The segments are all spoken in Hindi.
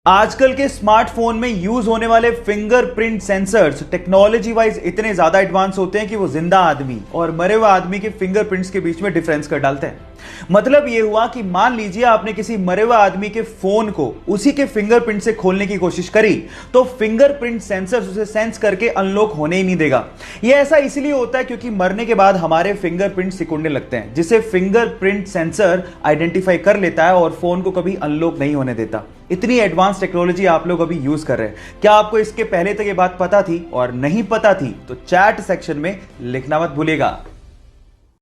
आजकल के स्मार्टफोन में यूज होने वाले फिंगरप्रिंट सेंसर्स टेक्नोलॉजी वाइज इतने ज्यादा एडवांस होते हैं कि वो जिंदा आदमी और मरे हुए आदमी के फिंगरप्रिंट्स के बीच में डिफरेंस कर डालते हैं। मतलब ये हुआ कि मान लीजिए आपने किसी मरे हुए आदमी के फोन को उसी के फिंगरप्रिंट से खोलने की कोशिश करी तो फिंगरप्रिंट सेंसर उसे सेंस करके अनलॉक होने ही नहीं देगा। ये ऐसा इसलिए होता है क्योंकि मरने के बाद हमारे फिंगरप्रिंट सिकुड़ने लगते हैं, जिसे फिंगरप्रिंट सेंसर आइडेंटिफाई कर लेता है और फोन को कभी अनलॉक नहीं होने देता। इतनी एडवांस टेक्नोलॉजी आप लोग अभी यूज कर रहे हैं। क्या आपको इसके पहले तक ये बात पता थी? और नहीं पता थी तो चैट सेक्शन में लिखना मत भूलिएगा।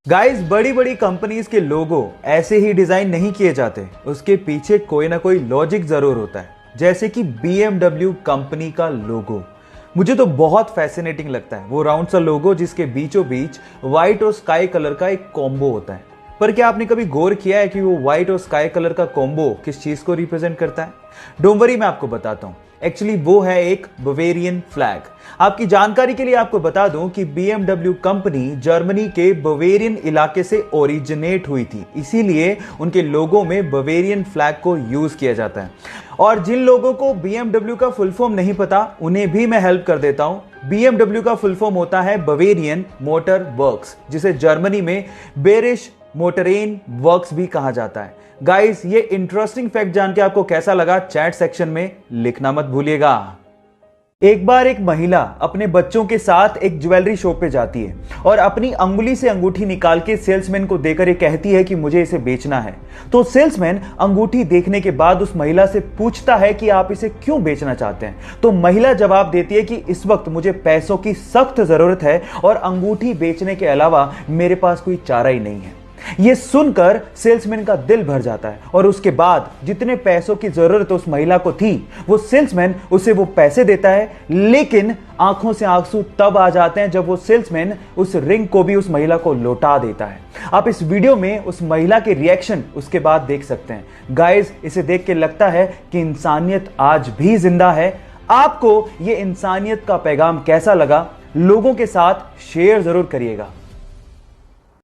गाइस, बड़ी बड़ी कंपनीज के लोगो ऐसे ही डिजाइन नहीं किए जाते, उसके पीछे कोई ना कोई लॉजिक जरूर होता है। जैसे कि BMW कंपनी का लोगो मुझे तो बहुत फैसिनेटिंग लगता है। वो राउंड सा लोगो जिसके बीचों बीच व्हाइट और स्काई कलर का एक कॉम्बो होता है। पर क्या आपने कभी गौर किया है कि वो व्हाइट और स्काई कलर का कॉम्बो किस चीज को रिप्रेजेंट करता है? डोंट वरी, मैं आपको बताता हूं। एक्चुअली वो है एक बवेरियन फ्लैग। आपकी जानकारी के लिए आपको बता दूं कि BMW कंपनी जर्मनी के बवेरियन इलाके से ओरिजिनेट हुई थी, इसीलिए उनके लोगों में बवेरियन फ्लैग को यूज किया जाता है। और जिन लोगों को BMW का फुल फॉर्म नहीं पता उन्हें भी मैं हेल्प कर देता हूं। BMW का फुल फॉर्म होता है बवेरियन मोटर वर्क्स, जिसे जर्मनी में बेरिश मोटरेन वर्क्स भी कहा जाता है। गाइस, ये इंटरेस्टिंग फैक्ट जान के आपको कैसा लगा चैट सेक्शन में लिखना मत भूलिएगा। एक बार एक महिला अपने बच्चों के साथ एक ज्वेलरी शॉप पे जाती है और अपनी अंगुली से अंगूठी निकाल के सेल्समैन को देकर ये कहती है कि मुझे इसे बेचना है। तो सेल्समैन अंगूठी देखने के बाद उस महिला से पूछता है कि आप इसे क्यों बेचना चाहते हैं। तो महिला जवाब देती है कि इस वक्त मुझे पैसों की सख्त जरूरत है और अंगूठी बेचने के अलावा मेरे पास कोई चारा ही नहीं है। यह सुनकर सेल्समैन का दिल भर जाता है और उसके बाद जितने पैसों की जरूरत उस महिला को थी वो सेल्समैन उसे वो पैसे देता है। लेकिन आंखों से आंसू तब आ जाते हैं जब वो सेल्समैन उस रिंग को भी उस महिला को लौटा देता है। आप इस वीडियो में उस महिला के रिएक्शन उसके बाद देख सकते हैं। गाइस, इसे देख के लगता है कि इंसानियत आज भी जिंदा है। आपको ये इंसानियत का पैगाम कैसा लगा? लोगों के साथ शेयर जरूर करिएगा।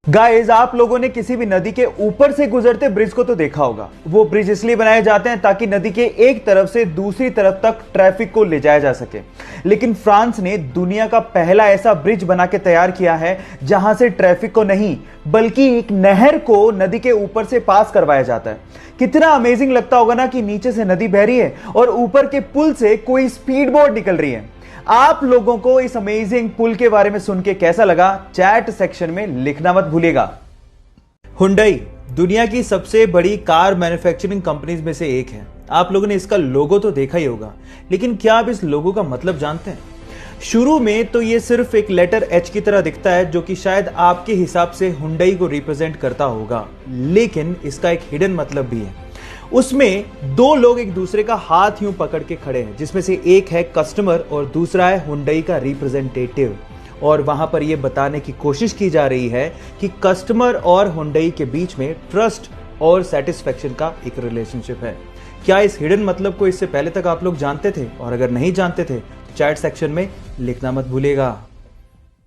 गाइस, आप लोगों ने किसी भी नदी के ऊपर से गुजरते ब्रिज को तो देखा होगा। वो ब्रिज इसलिए बनाए जाते हैं ताकि नदी के एक तरफ से दूसरी तरफ तक ट्रैफिक को ले जाया जा सके। लेकिन फ्रांस ने दुनिया का पहला ऐसा ब्रिज बना के तैयार किया है जहां से ट्रैफिक को नहीं बल्कि एक नहर को नदी के ऊपर से पास करवाया जाता है। कितना अमेजिंग लगता होगा ना कि नीचे से नदी बह रही है और ऊपर के पुल से कोई स्पीड बोट निकल रही है। आप लोगों को इस अमेजिंग पुल के बारे में सुन के कैसा लगा? चैट सेक्शन में लिखना मत भूलिएगा। हुंडई दुनिया की सबसे बड़ी कार मैन्युफैक्चरिंग कंपनीज में से एक है। आप लोगों ने इसका लोगो तो देखा ही होगा, लेकिन क्या आप इस लोगो का मतलब जानते हैं? शुरू में तो ये सिर्फ एक लेटर एच की तरह दिखता है जो कि शायद आपके हिसाब से हुंडई को रिप्रेजेंट करता होगा, लेकिन इसका एक हिडन मतलब भी है। उसमें दो लोग एक दूसरे का हाथ यूं पकड़ के खड़े हैं, जिसमें से एक है कस्टमर और दूसरा है हुंडई का रिप्रेजेंटेटिव। और वहां पर यह बताने की कोशिश की जा रही है कि कस्टमर और हुंडई के बीच में ट्रस्ट और सेटिस्फेक्शन का एक रिलेशनशिप है। क्या इस हिडन मतलब को इससे पहले तक आप लोग जानते थे? और अगर नहीं जानते थे तो चैट सेक्शन में लिखना मत भूलिएगा।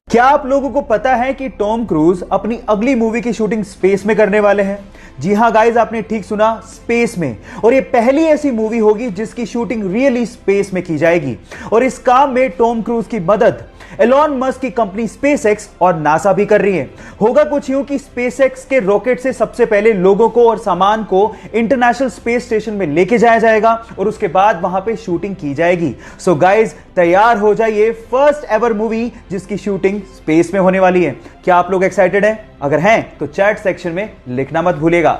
क्या आप लोगों को पता है कि टॉम क्रूज अपनी अगली मूवी की शूटिंग स्पेस में करने वाले हैं? जी हां गाइस, आपने ठीक सुना, स्पेस में। और ये पहली ऐसी मूवी होगी जिसकी शूटिंग रियली स्पेस में की जाएगी। और इस काम में टॉम क्रूज की मदद एलॉन मस्क की कंपनी स्पेसएक्स और नासा भी कर रही है। होगा कुछ यूं कि स्पेसएक्स के रॉकेट से सबसे पहले लोगों को और सामान को इंटरनेशनल स्पेस स्टेशन में लेके जाया जाएगा और उसके बाद वहां पे शूटिंग की जाएगी। सो गाइस, तैयार हो जाइए, फर्स्ट एवर मूवी जिसकी शूटिंग स्पेस में होने वाली है। क्या आप लोग एक्साइटेड हैं? अगर हैं तो चैट सेक्शन में लिखना मत भूलिएगा।